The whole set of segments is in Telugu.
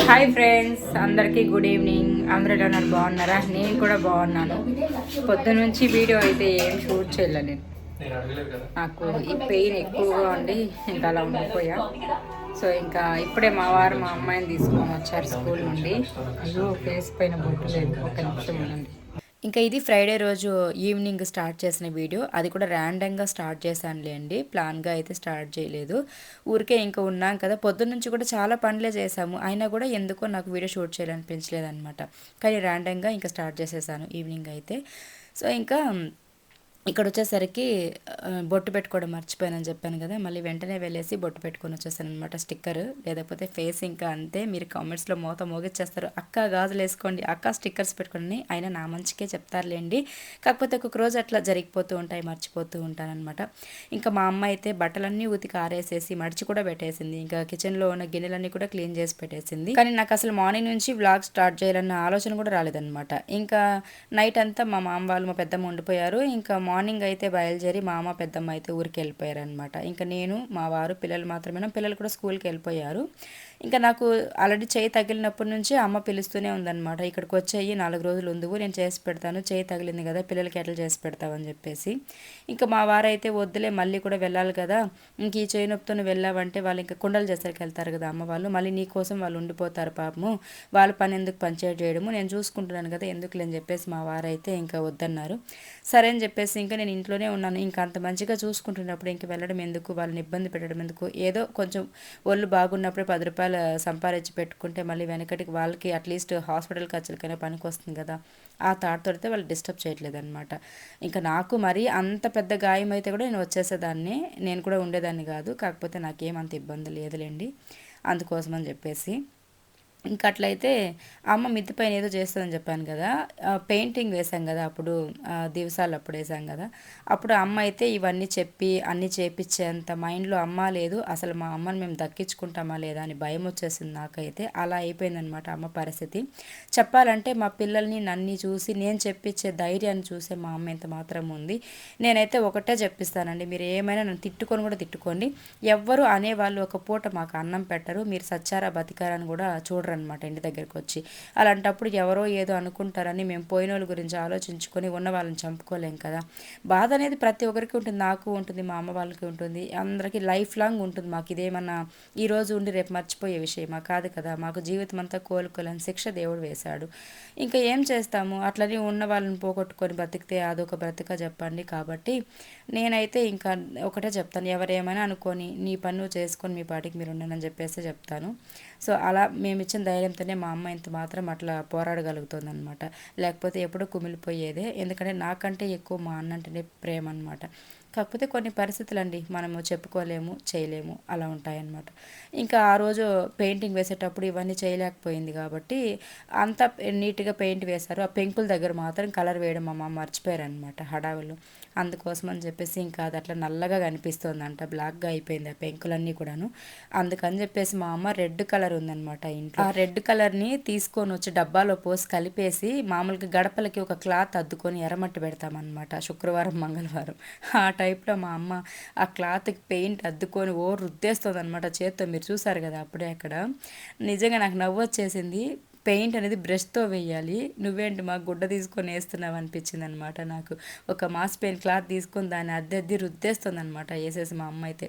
హాయ్ ఫ్రెండ్స్, అందరికీ గుడ్ ఈవినింగ్. అందరూ ఎలా ఉన్నారు? బాగున్నారా? నేను కూడా బాగున్నాను. పొద్దున్న నుంచి వీడియో అయితే ఏం షూట్ చేయలే నేను. నాకు ఈ పెయిన్ ఎక్కువగా ఉండి ఇంకా అలా ఉండిపోయా. సో ఇంకా ఇప్పుడే మా వారు మా అమ్మాయిని తీసుకొని వచ్చారు స్కూల్ నుండి. అయ్యో, ఫేస్ పైన బొట్టు లేదు, ఒక నిమిషం ఉండండి. ఇంకా ఇది ఫ్రైడే రోజు ఈవినింగ్ స్టార్ట్ చేసిన వీడియో. అది కూడా ర్యాండమ్గా స్టార్ట్ చేశానులేండి, ప్లాన్గా అయితే స్టార్ట్ చేయలేదు. ఊరికే ఇంకా ఉన్నాం కదా, పొద్దున్న నుంచి కూడా చాలా పనులే చేసాము, అయినా కూడా ఎందుకో నాకు వీడియో షూట్ చేయాలనిపించలేదు అనమాట. కానీ ర్యాండమ్గా ఇంకా స్టార్ట్ చేసేసాను ఈవినింగ్ అయితే. సో ఇంకా ఇక్కడ వచ్చేసరికి బొట్టు పెట్టుకోవడం మర్చిపోయానని చెప్పాను కదా, మళ్ళీ వెంటనే వెళ్ళేసి బొట్టు పెట్టుకొని వచ్చేసాను అనమాట. స్టిక్కర్ లేకపోతే ఫేస్ ఇంకా అంతే. మీరు కామెంట్స్లో మోగిచ్చేస్తారు, అక్క గాజులు వేసుకోండి, అక్క స్టిక్కర్స్ పెట్టుకోండి. అయినా నా మంచికే చెప్తారులేండి, కాకపోతే ఒక్కొక్క రోజు అట్లా జరిగిపోతూ ఉంటాయి, మర్చిపోతూ ఉంటానన్నమాట. ఇంకా మా అమ్మ అయితే బట్టలన్నీ ఉతికి ఆరేసేసి మడిచి కూడా పెట్టేసింది. ఇంకా కిచెన్లో ఉన్న గిన్నెలన్నీ కూడా క్లీన్ చేసి పెట్టేసింది. కానీ నాకు అసలు మార్నింగ్ నుంచి వ్లాగ్ స్టార్ట్ చేయాలన్న ఆలోచన కూడా రాలేదన్నమాట. ఇంకా నైట్ అంతా మా మామ వాళ్ళు, మా పెద్దమ్మ ఉండిపోయారు. ఇంకా మార్నింగ్ అయితే బయలుదేరి మా అమ్మ పెద్దమ్మ అయితే ఊరికి వెళ్ళిపోయారు అనమాట. ఇంకా నేను, మా వారు, పిల్లలు మాత్రమే. పిల్లలు కూడా స్కూల్కి వెళ్ళిపోయారు. ఇంకా నాకు ఆల్రెడీ చేయి తగిలినప్పటి నుంచి అమ్మ పిలుస్తూనే ఉందన్నమాట, ఇక్కడికి వచ్చేయి 4 రోజులు ఉందువు, నేను చేసి పెడతాను, చేయి తగిలింది కదా, పిల్లలకి ఎట్లా చేసి పెడతావని చెప్పేసి. ఇంకా మా వారైతే వద్దులే, మళ్ళీ కూడా వెళ్ళాలి కదా, ఇంక ఈ చేయి నొప్పితో వెళ్ళావంటే వాళ్ళు ఇంకా కుండలు చేసరికి వెళ్తారు కదా అమ్మ వాళ్ళు, మళ్ళీ నీ కోసం వాళ్ళు ఉండిపోతారు పాపము, వాళ్ళ పని ఎందుకు పంచాయతీ చేయడము, నేను చూసుకుంటున్నాను కదా, ఎందుకులేని చెప్పేసి మా వారైతే ఇంకా వద్దన్నారు. సరే అని చెప్పేసి ఇంకా నేను ఇంట్లోనే ఉన్నాను. ఇంకా అంత మంచిగా చూసుకుంటున్నప్పుడు ఇంక వెళ్ళడం ఎందుకు, వాళ్ళని ఇబ్బంది పెట్టడం ఎందుకు, ఏదో కొంచెం ఒళ్ళు బాగున్నప్పుడే 10 రూపాయలు సంపాదించి పెట్టుకుంటే మళ్ళీ వెనకటికి వాళ్ళకి అట్లీస్ట్ హాస్పిటల్ ఖర్చులకైనా పనికి వస్తుంది కదా, ఆ థాట్తో అయితే వాళ్ళు డిస్టర్బ్ చేయట్లేదు అనమాట. ఇంకా నాకు మరీ అంత పెద్ద గాయం అయితే కూడా నేను వచ్చేసేదాన్ని, నేను కూడా ఉండేదాన్ని కాదు, కాకపోతే నాకేమంత ఇబ్బంది లేదులేండి, అందుకోసమని చెప్పేసి. ఇంకా అట్లయితే అమ్మ మిద్ది పైన ఏదో చేస్తుందని చెప్పాను కదా, పెయింటింగ్ వేసాం కదా అప్పుడు, దివసాలు అప్పుడు వేసాం కదా, అప్పుడు అమ్మ అయితే ఇవన్నీ చెప్పి అన్నీ చేపించేంత మైండ్లో అమ్మ లేదు. అసలు మా అమ్మని మేము దక్కించుకుంటామా లేదా అని భయం వచ్చేసింది నాకైతే. అలా అయిపోయిందనమాట అమ్మ పరిస్థితి. చెప్పాలంటే మా పిల్లల్ని నన్ను చూసి నేను చెప్పించే ధైర్యాన్ని చూసే మా అమ్మ ఎంత మాత్రం ఉంది. నేనైతే ఒకటే చెప్పిస్తానండి, మీరు ఏమైనా నన్ను తిట్టుకొని కూడా తిట్టుకోండి, ఎవ్వరు అనేవాళ్ళు ఒక పూట మాకు అన్నం పెట్టరు, మీరు సచ్చారా బతికారని కూడా చూడరు అనమాట ఇంటి దగ్గరికి వచ్చి. అలాంటప్పుడు ఎవరో ఏదో అనుకుంటారని మేము పోయిన వాళ్ళ గురించి ఆలోచించుకొని ఉన్న వాళ్ళని చంపుకోలేం కదా. బాధ అనేది ప్రతి ఒక్కరికి ఉంటుంది, నాకు ఉంటుంది, మా అమ్మ వాళ్ళకి ఉంటుంది, అందరికీ లైఫ్ లాంగ్ ఉంటుంది. మాకు ఇదేమన్నా ఈరోజు ఉండి రేపు మర్చిపోయే విషయమా కాదు కదా, మాకు జీవితం అంతా కోలుకోలేని శిక్ష దేవుడు వేశాడు. ఇంకా ఏం చేస్తాము, అట్లనే ఉన్న వాళ్ళని పోగొట్టుకొని బ్రతికితే అదొక బ్రతిక చెప్పండి. కాబట్టి నేనైతే ఇంకా ఒకటే చెప్తాను, ఎవరేమైనా అనుకొని నీ పని నువ్వు చేసుకొని మీ పాటికి మీరు ఉండనని చెప్పేసి చెప్తాను. సో అలా మేము ఇచ్చిన ధైర్యంతోనే మా అమ్మ ఇంత మాత్రం అట్లా పోరాడగలుగుతుంది అనమాట, లేకపోతే ఎప్పుడూ కుమిలిపోయేదే. ఎందుకంటే నాకంటే ఎక్కువ మా అన్న అంటేనే ప్రేమ అనమాట. కాకపోతే కొన్ని పరిస్థితులు అండి, మనము చెప్పుకోలేము, చేయలేము, అలా ఉంటాయన్నమాట. ఇంకా ఆ రోజు పెయింటింగ్ వేసేటప్పుడు ఇవన్నీ చేయలేకపోయింది కాబట్టి అంతా నీట్గా పెయింట్ వేశారు. ఆ పెంకుల దగ్గర మాత్రం కలర్ వేయడం మా అమ్మ మర్చిపోయారనమాట హడావిలో. అందుకోసం అని చెప్పేసి ఇంకా అది అట్లా నల్లగా కనిపిస్తుందంట, బ్లాక్గా అయిపోయింది ఆ పెంకులన్నీ కూడాను. అందుకని చెప్పేసి మా అమ్మ రెడ్ కలర్ ఉందనమాట ఇంట్లో, ఆ రెడ్ కలర్ని తీసుకొని వచ్చి డబ్బాలో పోసి కలిపేసి మామూలుగా గడపలకి ఒక క్లాత్ అద్దుకొని ఎర్రమట్టి పెడతామన్నమాట శుక్రవారం మంగళవారం. ఆ టైప్లో మా అమ్మ ఆ క్లాత్కి పెయింట్ అద్దుకొని రుద్దేస్తుంది అనమాట చేత్తో. మీరు చూసారు కదా అప్పుడే అక్కడ. నిజంగా నాకు నవ్వు వచ్చేసింది. పెయింట్ అనేది బ్రష్తో వేయాలి, నువ్వేంటి మా గుడ్డ తీసుకొని వేస్తున్నావు అనిపించింది అనమాట నాకు. ఒక మాస్ పెయింట్ క్లాత్ తీసుకొని దాన్ని అద్దె రుద్దేస్తుంది అనమాట వేసేసి మా అమ్మ అయితే.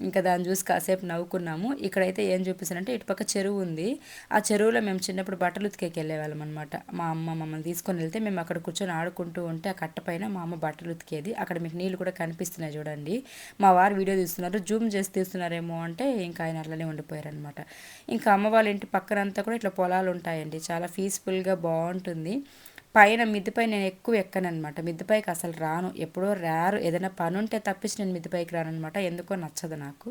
ఇంకా దాన్ని చూసి కాసేపు నవ్వుకున్నాము. ఇక్కడైతే ఏం చూపిస్తానంటే ఇటుపక్క చెరువు ఉంది, ఆ చెరువులో మేము చిన్నప్పుడు బట్టలు ఉతికేకి వెళ్ళేవాళ్ళం అనమాట. మా అమ్మ మమ్మల్ని తీసుకొని వెళ్తే మేము అక్కడ కూర్చొని ఆడుకుంటూ ఉంటే ఆ కట్ట పైన మా అమ్మ బట్టలు ఉతికేది. అక్కడ మీకు నీళ్ళు కూడా కనిపిస్తున్నాయి చూడండి. మా వారు వీడియో తీస్తున్నారు, జూమ్ చేసి తీస్తున్నారేమో అంటే ఇంకా ఆయన అట్లనే ఉండిపోయారు అనమాట. ఇంకా అమ్మ వాళ్ళ ఇంటి పక్కనంతా కూడా ఇట్లా పొలాలు ఉంటాయండి, చాలా పీస్ఫుల్గా బాగుంటుంది. పైన మిద్దిపై నేను ఎక్కువ ఎక్కనమాట, మిద్దిపైకి అసలు రాను, ఎప్పుడో రారు, ఏదైనా పని ఉంటే తప్పించి నేను మిద్దిపైకి రానమాట, ఎందుకో నచ్చదు నాకు.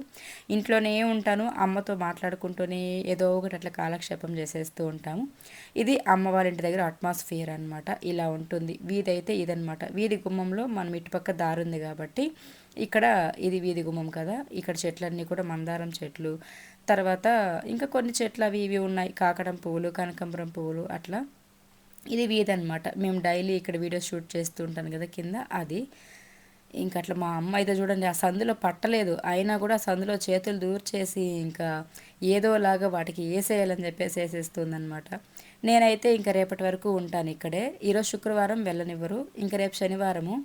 ఇంట్లోనే ఉంటాను, అమ్మతో మాట్లాడుకుంటూనే ఏదో ఒకటి అట్లా కాలక్షేపం చేసేస్తూ ఉంటాము. ఇది అమ్మ వాళ్ళ ఇంటి దగ్గర అట్మాస్ఫియర్ అనమాట, ఇలా ఉంటుంది. వీధి అయితే ఇదనమాట, వీధి గుమ్మంలో మనం ఇటుపక్క దారి ఉంది కాబట్టి ఇక్కడ ఇది వీధి గుమ్మం కదా, ఇక్కడ చెట్లన్నీ కూడా మందారం చెట్లు, తర్వాత ఇంకా కొన్ని చెట్లు అవి ఇవి ఉన్నాయి, కాకడం పువ్వులు, కనకాంబరం పువ్వులు అట్లా. ఇది వీధి అనమాట, మేము డైలీ ఇక్కడ వీడియో షూట్ చేస్తూ ఉంటాను కదా కింద అది. ఇంక అట్లా మా అమ్మ అయితే చూడండి ఆ సందులో పట్టలేదు, అయినా కూడా ఆ సందులో చేతులు దూర్చేసి ఇంకా ఏదోలాగా వాటికి వేసేయాలని చెప్పేసి వేసేస్తుందనమాట. నేనైతే ఇంకా రేపటి వరకు ఉంటాను ఇక్కడే. ఈరోజు శుక్రవారం వెళ్ళనివ్వరు, ఇంకా రేపు శనివారము.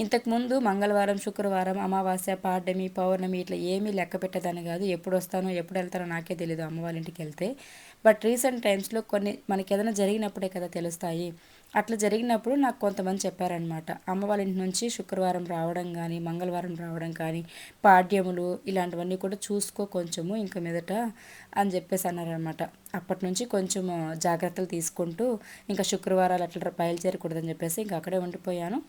ఇంతకుముందు మంగళవారం, శుక్రవారం, అమావాస్య, పాడ్యమి, పౌర్ణమి ఇట్లా ఏమీ లెక్క పెట్టేదాన్ని కాదు. ఎప్పుడు వస్తానో ఎప్పుడు వెళ్తానో నాకే తెలీదు అమ్మ వాళ్ళ ఇంటికి వెళ్తే. బట్ రీసెంట్ టైమ్స్లో కొన్ని మనకి ఏదైనా జరిగినప్పుడే కదా తెలుస్తాయి. అట్లా జరిగినప్పుడు నాకు కొంతమంది చెప్పారనమాట, అమ్మ వాళ్ళ ఇంటి నుంచి శుక్రవారం రావడం కానీ, మంగళవారం రావడం కానీ, పాడ్యములు ఇలాంటివన్నీ కూడా చూసుకో కొంచెము ఇంక మీదట అని చెప్పేసి అన్నారనమాట. అప్పటి నుంచి కొంచెం జాగ్రత్తలు తీసుకుంటూ ఇంకా శుక్రవారాలు అట్లా బయలుదేరకూడదని చెప్పేసి ఇంకా అక్కడే ఉండిపోయాను.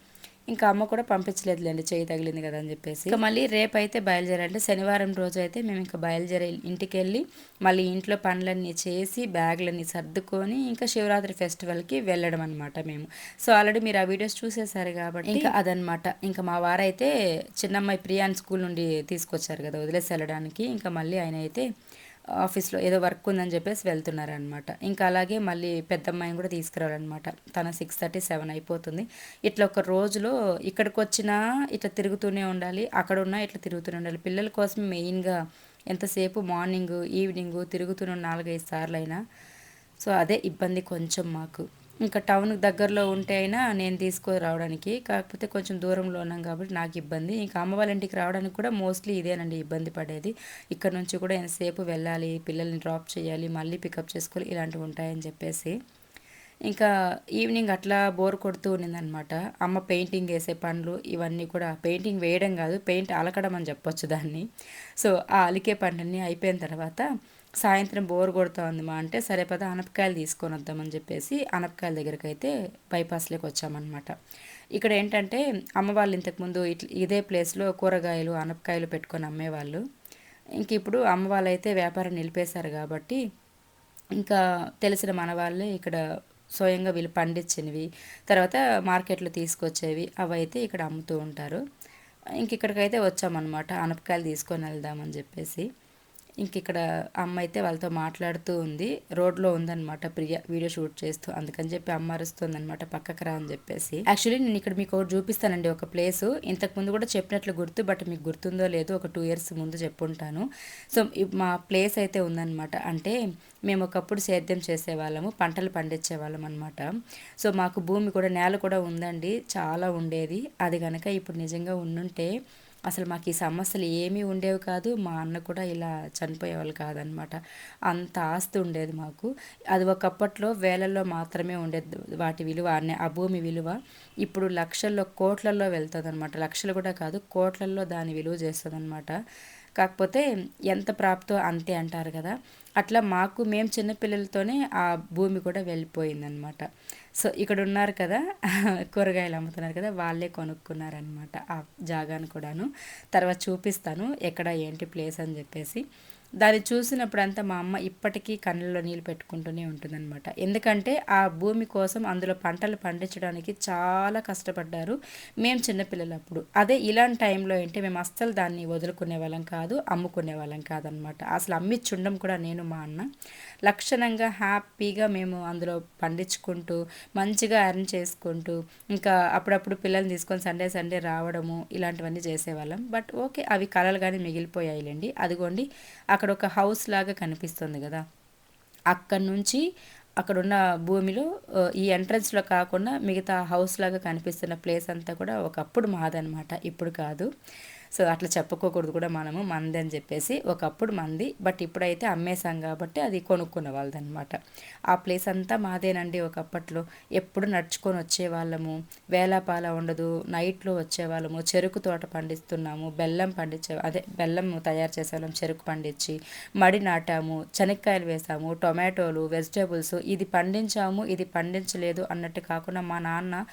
ఇంకా అమ్మ కూడా పంపించలేదులేండి, చేయి తగిలింది కదా అని చెప్పేసి. ఇంకా మళ్ళీ రేపు అయితే బయలుదేరాలంటే శనివారం రోజు అయితే మేము ఇంకా బయలుదేరి ఇంటికి వెళ్ళి మళ్ళీ ఇంట్లో పనులన్నీ చేసి బ్యాగులన్నీ సర్దుకొని ఇంకా శివరాత్రి ఫెస్టివల్కి వెళ్ళడం అనమాట మేము. సో ఆల్రెడీ మీరు ఆ వీడియోస్ చూసేసారు కాబట్టి ఇంకా అదనమాట. ఇంకా మా వారైతే చిన్నమ్మాయి ప్రియాని స్కూల్ నుండి తీసుకొచ్చారు కదా వదిలేసి వెళ్ళడానికి, ఇంకా మళ్ళీ ఆయన అయితే ఆఫీస్లో ఏదో వర్క్ ఉందని చెప్పేసి వెళ్తున్నారనమాట. ఇంకా అలాగే మళ్ళీ పెద్దమ్మాయిని కూడా తీసుకురావాలన్నమాట. తన 6:30, 7 అయిపోతుంది. ఇట్లా ఒక రోజులో ఇక్కడికి వచ్చినా ఇట్లా తిరుగుతూనే ఉండాలి, అక్కడ ఉన్నా ఇట్లా తిరుగుతూనే ఉండాలి. పిల్లల కోసం మెయిన్గా ఎంతసేపు మార్నింగ్ ఈవినింగ్ తిరుగుతూనే 4-5 సార్లు అయినా. సో అదే ఇబ్బంది కొంచెం మాకు. ఇంకా టౌన్కి దగ్గరలో ఉంటే అయినా నేను తీసుకొని రావడానికి, కాకపోతే కొంచెం దూరంలో ఉన్నాం కాబట్టి నాకు ఇబ్బంది. ఇంకా అమ్మ వాళ్ళ ఇంటికి రావడానికి కూడా మోస్ట్లీ ఇదేనండి ఇబ్బంది పడేది. ఇక్కడ నుంచి కూడా ఎంతసేపు వెళ్ళాలి, పిల్లల్ని డ్రాప్ చేయాలి, మళ్ళీ పికప్ చేసుకోవాలి, ఇలాంటివి ఉంటాయని చెప్పేసి ఇంకా ఈవినింగ్ అట్లా బోర్ కొడుతూ ఉన్నిందనమాట. అమ్మ పెయింటింగ్ వేసే పనులు ఇవన్నీ కూడా, పెయింటింగ్ వేయడం కాదు పెయింట్ అలకడం అని చెప్పొచ్చు దాన్ని. సో ఆ అలికే పనులన్నీ అయిపోయిన తర్వాత సాయంత్రం బోర్ కొడుతూ ఉంది మా అంటే, సరే పద అనపకాయలు తీసుకొని వద్దామని చెప్పేసి అనపకాయల దగ్గరికి అయితే బైపాస్లోకి వచ్చామన్నమాట. ఇక్కడ ఏంటంటే అమ్మ వాళ్ళు ఇంతకుముందు ఇదే ప్లేస్లో కూరగాయలు అనపకాయలు పెట్టుకొని అమ్మేవాళ్ళు. ఇంక ఇప్పుడు అమ్మ వాళ్ళైతే వ్యాపారం నిలిపేశారు కాబట్టి ఇంకా తెలిసిన మన వాళ్ళే ఇక్కడ స్వయంగా వీళ్ళు పండించినవి తర్వాత మార్కెట్లో తీసుకొచ్చేవి అవైతే ఇక్కడ అమ్ముతూ ఉంటారు. ఇంక ఇక్కడికైతే వచ్చామన్నమాట అనపకాయలు తీసుకొని వెళ్దామని చెప్పేసి. ఇంక ఇక్కడ అమ్మ అయితే వాళ్ళతో మాట్లాడుతూ ఉంది, రోడ్లో ఉందన్నమాట ప్రియ వీడియో షూట్ చేస్తూ, అందుకని చెప్పి అమ్మ అరుస్తుంది అనమాట పక్కకు రా అని చెప్పేసి. యాక్చువల్లీ నేను ఇక్కడ మీకు ఒకటి చూపిస్తానండి, ఒక ప్లేసు ఇంతకుముందు కూడా చెప్పినట్లు గుర్తు, బట్ మీకు గుర్తుందో లేదో ఒక 2 years ముందు చెప్పుంటాను. సో మా ప్లేస్ అయితే ఉందన్నమాట. అంటే మేము ఒకప్పుడు సేద్యం చేసేవాళ్ళము, పంటలు పండించేవాళ్ళం అనమాట. సో మాకు భూమి కూడా నేల కూడా ఉందండి, చాలా ఉండేది. అది కనుక ఇప్పుడు నిజంగా ఉండుంటే అసలు మాకు ఈ సమస్యలు ఏమీ ఉండేవి కాదు, మా అన్న కూడా ఇలా చనిపోయేవాళ్ళు కాదనమాట. అంత ఆస్తి ఉండేది మాకు. అది ఒకప్పట్లో వేలల్లో మాత్రమే ఉండేది వాటి విలువ, ఆ భూమి విలువ. ఇప్పుడు లక్షల్లో కోట్లల్లో వెళ్తుంది అనమాట. లక్షలు కూడా కాదు, కోట్లల్లో దాని విలువ చేస్తుంది అనమాట. కాకపోతే ఎంత ప్రాప్తో అంతే అంటారు కదా, అట్లా మాకు మేము చిన్నపిల్లలతోనే ఆ భూమి కూడా వెళ్ళిపోయిందనమాట. సో ఇక్కడ ఉన్నారు కదా కూరగాయలు అమ్ముతున్నారు కదా, వాళ్ళే కొనుక్కున్నారనమాట ఆ జాగాను కూడాను. తర్వాత చూపిస్తాను ఎక్కడ ఏంటి ప్లేస్ అని చెప్పేసి. దాన్ని చూసినప్పుడంతా మా అమ్మ ఇప్పటికీ కళ్ళల్లో నీళ్ళు పెట్టుకుంటూనే ఉంటుందన్నమాట. ఎందుకంటే ఆ భూమి కోసం అందులో పంటలు పండించడానికి చాలా కష్టపడ్డారు మేము చిన్నపిల్లలప్పుడు. అదే ఇలాంటి టైంలో ఏంటి మేము అస్సలు దాన్ని వదులుకునే వాళ్ళం కాదు, అమ్ముకునే వాళ్ళం కాదనమాట. అసలు అమ్మిచ్చుండం కూడా నేను మా అన్న లక్షణంగా హ్యాపీగా మేము అందులో పండించుకుంటూ మంచిగా ఎర్న్ చేసుకుంటూ ఇంకా అప్పుడప్పుడు పిల్లల్ని తీసుకొని సండే సండే రావడము ఇలాంటివన్నీ చేసేవాళ్ళం. బట్ ఓకే, అవి కలలు కానీ మిగిలిపోయాయిలేండి. అదిగోండి అక్కడ ఒక హౌస్ లాగా కనిపిస్తుంది కదా, అక్కడి నుంచి అక్కడున్న భూమిలో ఈ ఎంట్రన్స్లో కాకుండా మిగతా హౌస్ లాగా కనిపిస్తున్న ప్లేస్ అంతా కూడా ఒకప్పుడు మాదనమాట, ఇప్పుడు కాదు. సో అట్లా చెప్పుకోకూడదు కూడా మనము మంది అని చెప్పేసి, ఒకప్పుడు మంది బట్ ఇప్పుడైతే అమ్మేశాం కాబట్టి అది కొనుక్కున్న వాళ్ళదనమాట. ఆ ప్లేస్ అంతా మాదేనండి ఒకప్పట్లో. ఎప్పుడు నడుచుకొని వచ్చేవాళ్ళము, వేలాపాల ఉండదు, నైట్లో వచ్చేవాళ్ళము, చెరుకు తోట పండిస్తున్నాము, బెల్లం బెల్లం తయారు చేసేవాళ్ళం, చెరుకు పండించి మడి నాటాము, శనక్కాయలు వేసాము, టొమాటోలు, వెజిటేబుల్స్, ఇది పండించాము ఇది పండించలేదు అన్నట్టు కాకుండా మా నాన్న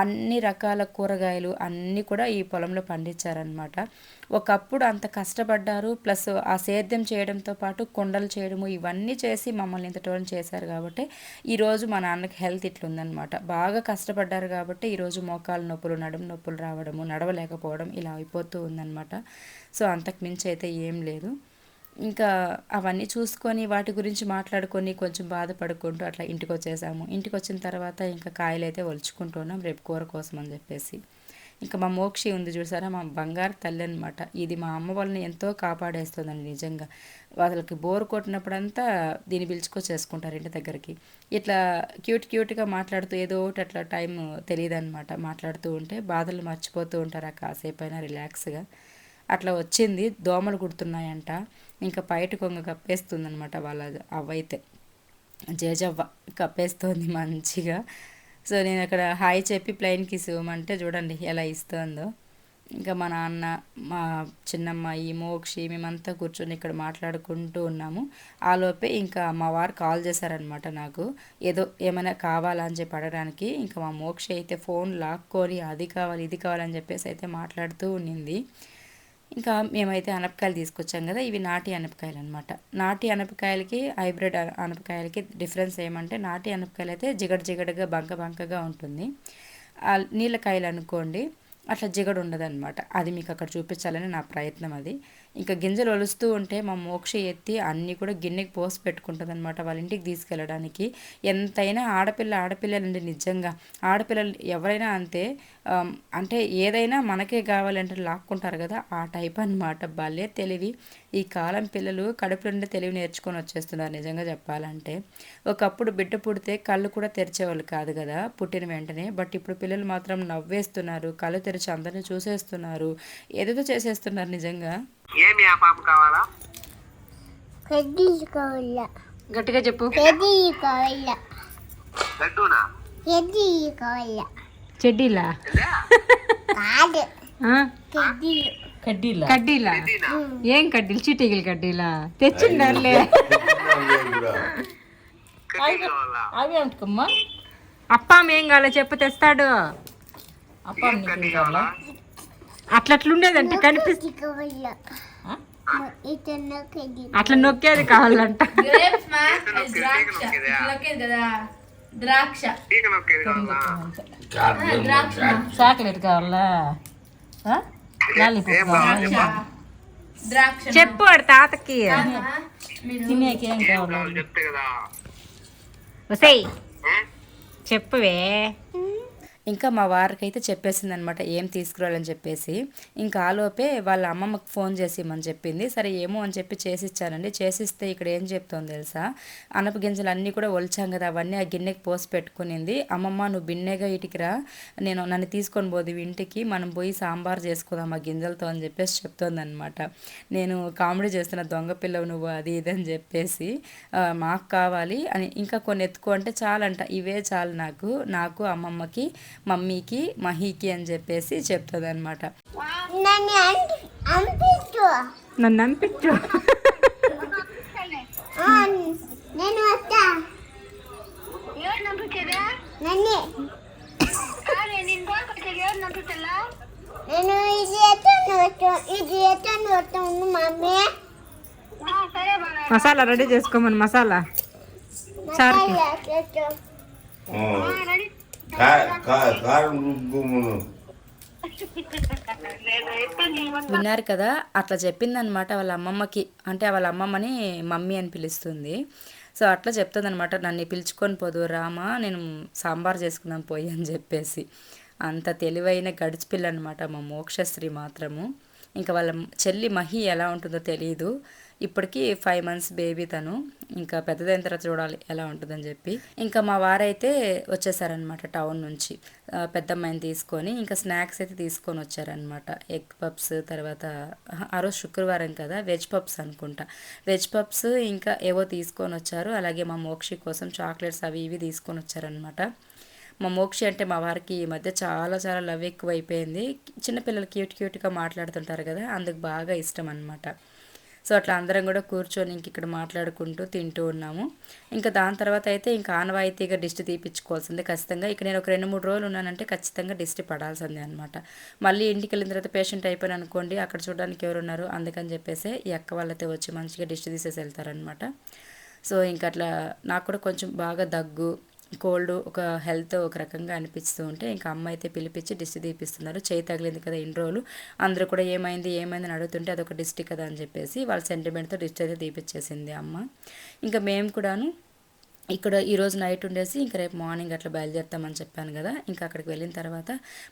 అన్ని రకాల కూరగాయలు అన్నీ కూడా ఈ పొలంలో పండించారనమాట. ఒకప్పుడు అంత కష్టపడ్డారు, ప్లస్ ఆ సేద్యం చేయడంతో పాటు కొండలు చేయడము ఇవన్నీ చేసి మమ్మల్ని ఇంతటోళ్ళని చేశారు కాబట్టి ఈరోజు మా నాన్నకి హెల్త్ ఇట్లుందనమాట. బాగా కష్టపడ్డారు కాబట్టి ఈరోజు మోకాలు నొప్పులు, నడుము నొప్పులు రావడము, నడవలేకపోవడం ఇలా అయిపోతూ ఉందన్నమాట. సో అంతకు మించి అయితే ఏం లేదు. ఇంకా అవన్నీ చూసుకొని వాటి గురించి మాట్లాడుకొని కొంచెం బాధపడుకుంటూ అట్లా ఇంటికి వచ్చేసాము. ఇంటికి వచ్చిన తర్వాత ఇంకా కాయలు అయితే ఒలుచుకుంటున్నాం రేపు కూర కోసం అని చెప్పేసి. ఇంకా మా మోక్షి ఉంది చూసారా, మా బంగారు తల్లి అనమాట. ఇది మా అమ్మ వాళ్ళని ఎంతో కాపాడేస్తుందండి నిజంగా. వాళ్ళకి బోర్ కొట్టినప్పుడంతా దీన్ని పిలుచుకొచ్చేసుకుంటారు ఇంటి దగ్గరికి. ఇట్లా క్యూట్గా మాట్లాడుతూ ఏదో ఒకటి అట్లా టైం తెలియదు అనమాట. మాట్లాడుతూ ఉంటే బాధలు మర్చిపోతూ ఉంటారు ఆ కాసేపు అయినా రిలాక్స్గా. అట్లా వచ్చింది, దోమలు కుడుతున్నాయంట. ఇంకా బయట కొంగ కప్పేస్తుంది అనమాట వాళ్ళ అవ్వైతే. జేజవ్వ కప్పేస్తోంది మంచిగా. సో నేను అక్కడ హాయ్ చెప్పి ప్లెయిన్ కిస్ ఇవ్వమంటే చూడండి ఎలా ఇస్తుందో. ఇంకా మా నాన్న, మా చిన్నమ్మాయి, మోక్షి మేమంతా కూర్చొని ఇక్కడ మాట్లాడుకుంటూ ఉన్నాము. ఆలోపే ఇంకా మా వారు కాల్ చేశారనమాట నాకు, ఏదో ఏమైనా కావాలా అని చెప్పి అడగడానికి. ఇంకా మా మోక్షి అయితే ఫోన్ లాక్కొని అది కావాలి ఇది కావాలని చెప్పేసి అయితే మాట్లాడుతూ ఉండింది. ఇంకా మేమైతే అనపకాయలు తీసుకొచ్చాం కదా, ఇవి నాటి అనపకాయలు అనమాట. నాటి అనపకాయలకి హైబ్రిడ్ అనపకాయలకి డిఫరెన్స్ ఏమంటే, నాటి అనపకాయలు అయితే జిగడగా బంకగా ఉంటుంది. నీళ్ళకాయలు అనుకోండి అట్లా జిగడు ఉండదన్నమాట. అది మీకు అక్కడ చూపించాలని నా ప్రయత్నం అది. ఇంకా గింజలు ఒలుస్తూ ఉంటే మా మోక్ష ఎత్తి అన్నీ కూడా గిన్నెకి పోసి పెట్టుకుంటుంది అనమాట వాళ్ళ ఇంటికి తీసుకెళ్ళడానికి. ఎంతైనా ఆడపిల్లలండి నిజంగా. ఆడపిల్లలు ఎవరైనా అంతే, అంటే ఏదైనా మనకే కావాలంటే లాక్కుంటారు కదా, ఆ టైప్ అనమాట. భలే తెలివి. ఈ కాలం పిల్లలు కడుపు నుండి తెలివి నేర్చుకొని వచ్చేస్తున్నారు నిజంగా చెప్పాలంటే. ఒకప్పుడు బిడ్డ పుడితే కళ్ళు కూడా తెరిచేవాళ్ళు కాదు కదా పుట్టిన వెంటనే. బట్ ఇప్పుడు పిల్లలు మాత్రం నవ్వేస్తున్నారు, కళ్ళు తెరిచి అందరినీ చూసేస్తున్నారు, ఏదేదో చేసేస్తున్నారు నిజంగా. ఏమి ఆ పాప కావాలా? గట్టిగా చెప్పు. చెడ్డీలా? కడ్డీలా? ఏం కడ్డీలు? చీటీగిలు కడ్డీలా? తెచ్చిండర్లే. అవి ఏమిటికమ్మా? అప్పాం ఏం కావాలో చెప్పు, తెస్తాడు. అప్పాం నీకు కావాలా? అట్లట్లుండేదంటే అట్లా నొక్కేది కావాలంట. చాక్లెట్ కావాలా? చెప్పు వాడు తాతకి తినేకి ఏం కావాలి చెప్పువే. ఇంకా మా వారికి అయితే చెప్పేసింది అనమాట ఏం తీసుకురావాలని చెప్పేసి. ఇంకా ఆలోపే వాళ్ళ అమ్మమ్మకి ఫోన్ చేసి ఇమ్మని చెప్పింది. సరే ఏమో అని చెప్పి చేసిచ్చానండి. చేసిస్తే ఇక్కడ ఏం చెప్తోంది తెలుసా, అనప గింజలు అన్నీ కూడా ఒలిచాం కదా, అవన్నీ ఆ గిన్నెకి పోసి పెట్టుకునింది. అమ్మమ్మ నువ్వు బిన్నెగా ఇటుకి రా, నన్ను తీసుకొని పోదు ఇంటికి, మనం పోయి సాంబార్ చేసుకుందాం ఆ గింజలతో అని చెప్పేసి చెప్తోంది అనమాట. నేను కామెడీ చేస్తున్న, దొంగ పిల్లవు నువ్వు అది ఇది అని చెప్పేసి, మాకు కావాలి అని ఇంకా కొన్ని ఎత్తుకో అంటే చాలంట, ఇవే చాలు నాకు అమ్మమ్మకి మమ్మీకి మహీకి అని చెప్పేసి చెప్తుంది అనమాట. నన్ను అంపించు. మసాలా రెడీ చేసుకోమని, మసాలా చారు విన్నారు కదా. అట్లా చెప్పిందనమాట వాళ్ళ అమ్మమ్మకి, అంటే వాళ్ళ అమ్మమ్మని మమ్మీ అని పిలుస్తుంది. సో అట్లా చెప్తుంది అనమాట, నన్ను పిలుచుకొని పోదు రామా, నేను సాంబార్ చేసుకుందాం పోయి అని చెప్పేసి. అంత తెలివైన గడిచిపిల్ల అనమాట మా మోక్షశ్రీ మాత్రము. ఇంకా వాళ్ళ చెల్లి మహి ఎలా ఉంటుందో తెలియదు. ఇప్పటికి 5 months బేబీ తను. ఇంకా పెద్దదైన తర్వాత చూడాలి ఎలా ఉంటుందని చెప్పి. ఇంకా మా వారైతే వచ్చేసారనమాట టౌన్ నుంచి పెద్దమ్మాయిని తీసుకొని. ఇంకా స్నాక్స్ అయితే తీసుకొని వచ్చారనమాట. ఎగ్ పప్స్, తర్వాత ఆ రోజు శుక్రవారం కదా, వెజ్ పప్స్ అనుకుంటా, వెజ్ పప్స్ ఇంకా ఏవో తీసుకొని వచ్చారు. అలాగే మా మోక్షి కోసం చాక్లెట్స్ అవి ఇవి తీసుకొని వచ్చారనమాట. మా మోక్షి అంటే మా వారికి ఈ మధ్య చాలా లవ్ ఎక్కువ అయిపోయింది. చిన్నపిల్లలు క్యూట్గా మాట్లాడుతుంటారు కదా, అందుకు బాగా ఇష్టం అనమాట. సో అట్లా అందరం కూడా కూర్చొని ఇంక ఇక్కడ మాట్లాడుకుంటూ తింటూ ఉన్నాము. ఇంకా దాని తర్వాత అయితే ఇంకా ఆనవాయితీగా దిష్టి తీపించుకోవాల్సిందే ఖచ్చితంగా. ఇక నేను ఒక 2-3 రోజులు ఉన్నానంటే ఖచ్చితంగా దిష్టి పడాల్సిందే అనమాట. మళ్ళీ ఇంటికి వెళ్ళిన తర్వాత పేషెంట్ అయిపోయాను అనుకోండి, అక్కడ చూడడానికి ఎవరు ఉన్నారు, అందుకని చెప్పేసి ఈ అక్క వాళ్ళతో వచ్చి మంచిగా దిష్టి తీసేసి వెళ్తారనమాట. సో ఇంకా అట్లా నాకు కూడా కొంచెం బాగా దగ్గు, కోల్డ్, ఒక హెల్త్ ఒక రకంగా అనిపిస్తూ ఉంటే ఇంకా అమ్మ అయితే పిలిపించి దిష్టి తీపిస్తున్నారు. చేయి తగిలింది కదా ఇన్ని రోజులు, అందరూ కూడా ఏమైంది అని అడుగుతుంటే అదొక దిష్టి కదా అని చెప్పేసి వాళ్ళ సెంటిమెంట్తో దిష్టి అయితే తీపిచ్చేసింది అమ్మ. ఇంకా మేము కూడాను ఇక్కడ ఈరోజు నైట్ ఉండేసి ఇంకా రేపు మార్నింగ్ అట్లా బయలుదేరుతామని చెప్పాను కదా. ఇంకా అక్కడికి వెళ్ళిన తర్వాత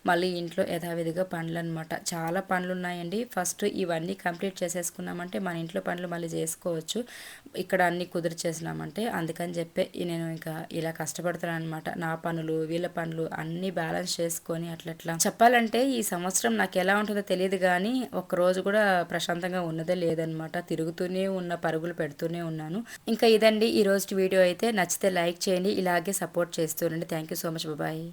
మళ్ళీ ఇంట్లో యథావిధిగా పనులు అనమాట. చాలా పనులు ఉన్నాయండి. ఫస్ట్ ఇవన్నీ కంప్లీట్ చేసేసుకున్నామంటే మన ఇంట్లో పనులు మళ్ళీ చేసుకోవచ్చు. ఇక్కడ అన్నీ కుదిరిచేసినామంటే అందుకని చెప్పి నేను ఇంకా ఇలా కష్టపడుతున్నాను అనమాట. నా పనులు వీళ్ళ పనులు అన్నీ బ్యాలెన్స్ చేసుకొని అట్లా చెప్పాలంటే ఈ సంవత్సరం నాకు ఎలా ఉంటుందో తెలియదు కానీ ఒక్కరోజు కూడా ప్రశాంతంగా ఉన్నదే లేదనమాట. తిరుగుతూనే ఉన్న, పరుగులు పెడుతూనే ఉన్నాను. ఇంకా ఇదండి ఈ రోజు వీడియో అయితే. నచ్చితే లైక్ చేయండి, ఇలాగే సపోర్ట్ చేస్తూ ఉండండి. Thank you so much. Bye.